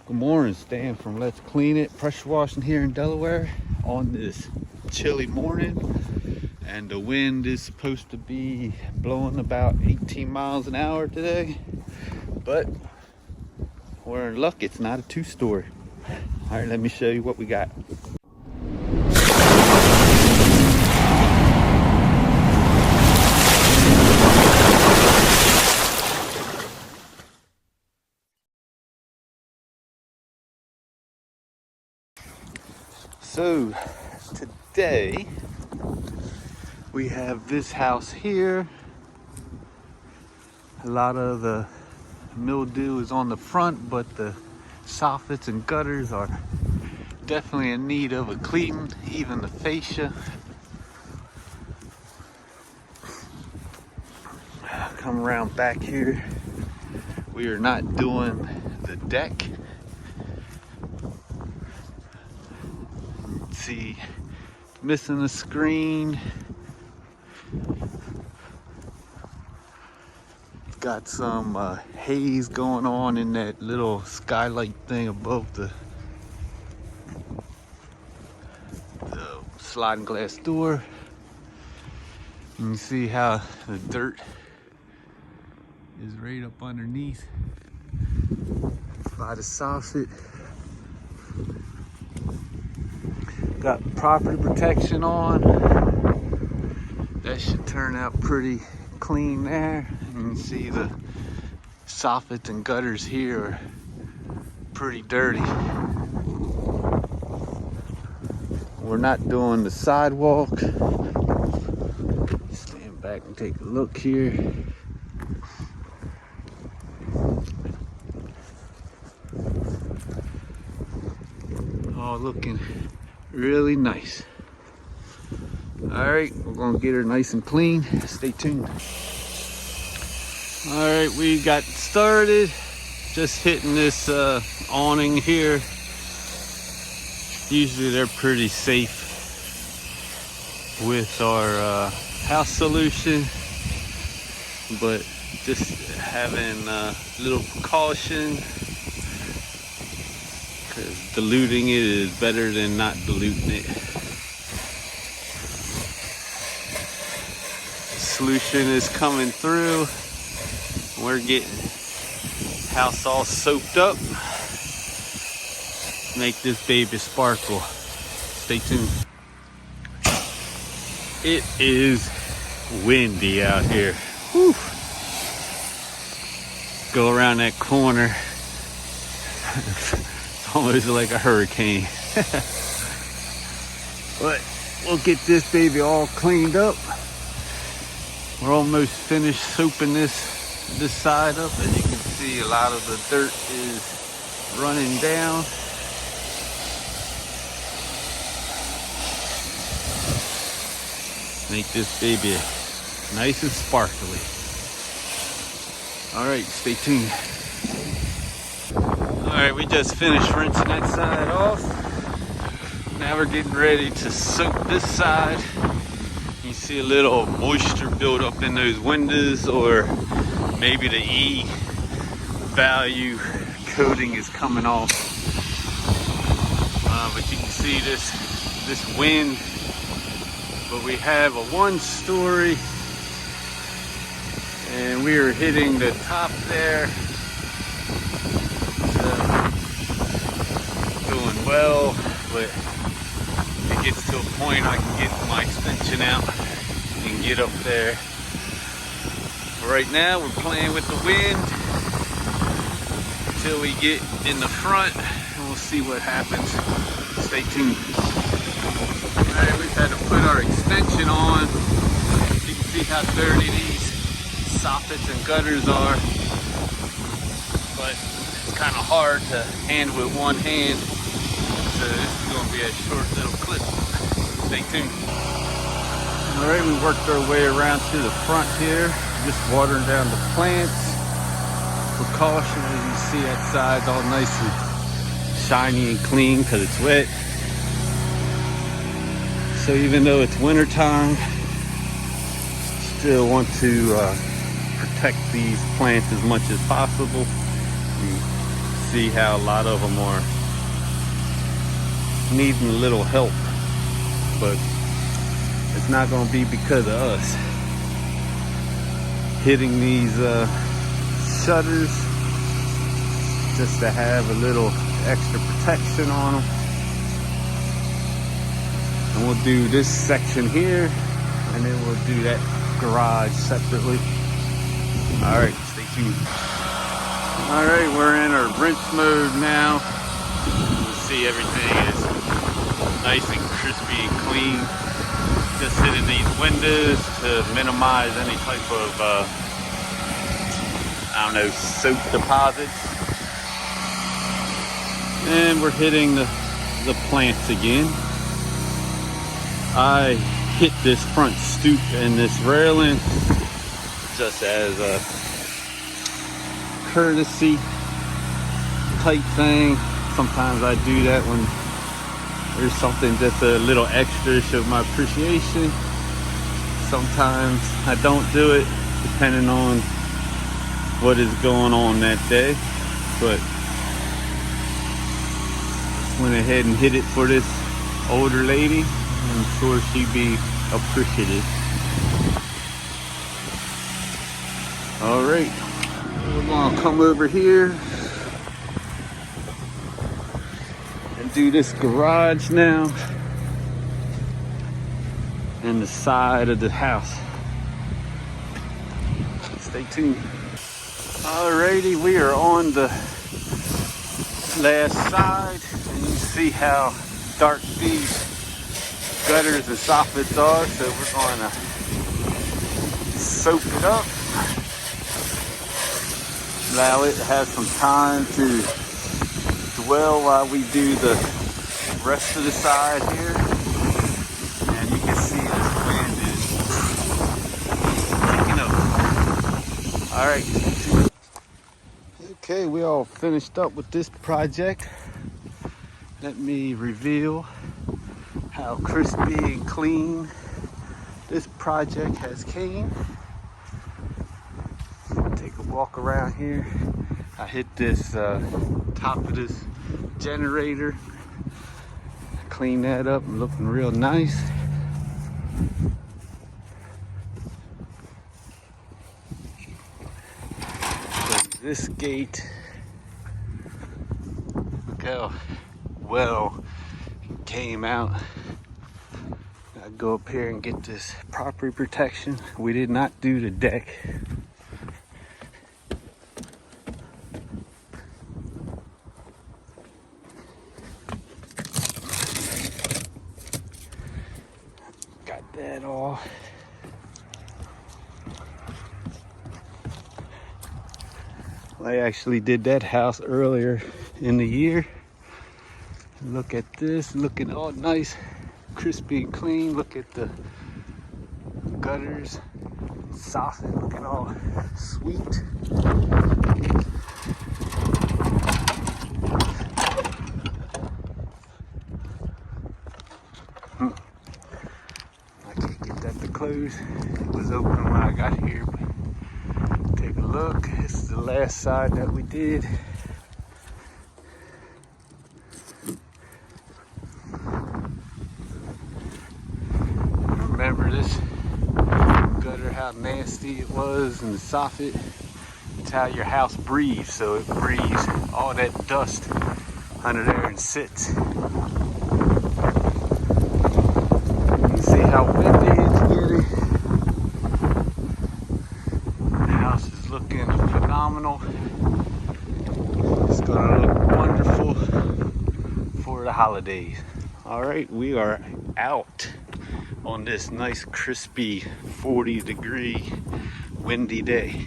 Good morning, Stan from Let's Clean It, pressure washing here in Delaware on this chilly morning. And the wind is supposed to be blowing about 18 miles an hour today, but we're in luck, it's not a two-story. All right, let me show you what we got. So today we have this house here. A lot of the mildew is on the front, but the soffits and gutters are definitely in need of a cleaning, even the fascia. Come around back here. We are not doing the deck. See, missing a screen. Got some haze going on in that little skylight thing above the sliding glass door. You can see how the dirt is right up underneath by the soffit. Got property protection on. That should turn out pretty clean there. You can see the soffits and gutters here are pretty dirty. We're not doing the sidewalk. Stand back and take a look here. All looking really nice. All right, we're gonna get her nice and clean. Stay tuned. All right, we got started. Just hitting this awning here. Usually they're pretty safe with our house solution, but just having a little precaution, because diluting it is better than not diluting it. Solution is coming through. We're getting house all soaked up. Make this baby sparkle. Stay tuned. It is windy out here. Whew. Go around that corner. It's almost like a hurricane. But we'll get this baby all cleaned up. We're almost finished soaping this side up. As you can see, a lot of the dirt is running down. Make this baby nice and sparkly. All right, stay tuned. All right, we just finished rinsing that side off. Now we're getting ready to soak this side. You see a little moisture build up in those windows, or maybe the E value coating is coming off. But you can see this wind. But we have a 1-story, and we are hitting the top there. So, doing well, but it gets to a point I can get my extension out and get up there. But right now we're playing with the wind until we get in the front, and we'll see what happens. Stay tuned. Alright, we've had to put our extension on. You can see how dirty these soffits and gutters are. But it's kind of hard to handle with one hand. So this is going to be a short little clip. Stay tuned. Alright, we worked our way around to the front here. Just watering down the plants. Precaution, as you see, that side's all nice and shiny and clean because it's wet. So even though it's winter time, still want to protect these plants as much as possible. You see how a lot of them are needing a little help, but it's not going to be because of us hitting these shutters just to have a little extra protection on them. And we'll do this section here, and then we'll do that garage separately. All right, stay tuned. All right, we're in our rinse mode now. You see everything is nice and crispy and clean. Just hitting these windows to minimize any type of, I don't know, soap deposits. And we're hitting the plants again. I hit this front stoop and this railing just as a courtesy type thing. Sometimes I do that when there's something just a little extra to show my appreciation. Sometimes I don't do it depending on what is going on that day. But went ahead and hit it for this older lady. I'm sure she'd be appreciative. All right, we're gonna come over here and do this garage now and the side of the house. Stay tuned. Alrighty, we are on the last side, and you see how dark these gutters and soffits are, so we're going to soak it up, allow it to have some time to dwell while we do the rest of the side here. And you can see this wind is picking up. All right. Okay, we all finished up with this project. Let me reveal how crispy and clean this project has came. Take a walk around here. I hit this top of this generator, clean that up, looking real nice. So this gate, look how well it came out. I go up here and get this property protection. We did not do the deck. Got that all. I actually did that house earlier in the year. Look at this, looking all nice, crispy and clean. Look at the gutters, soffit, looking all sweet. I can't get that to close. It was open when I got here, but take a look. This is the last side that we did. Remember this gutter, how nasty it was, and the soffit. It's how your house breathes, so it breathes all that dust under there and sits. You can see how windy it's getting. The house is looking phenomenal. It's gonna look wonderful for the holidays. All right, we are out on this nice crispy 40-degree windy day.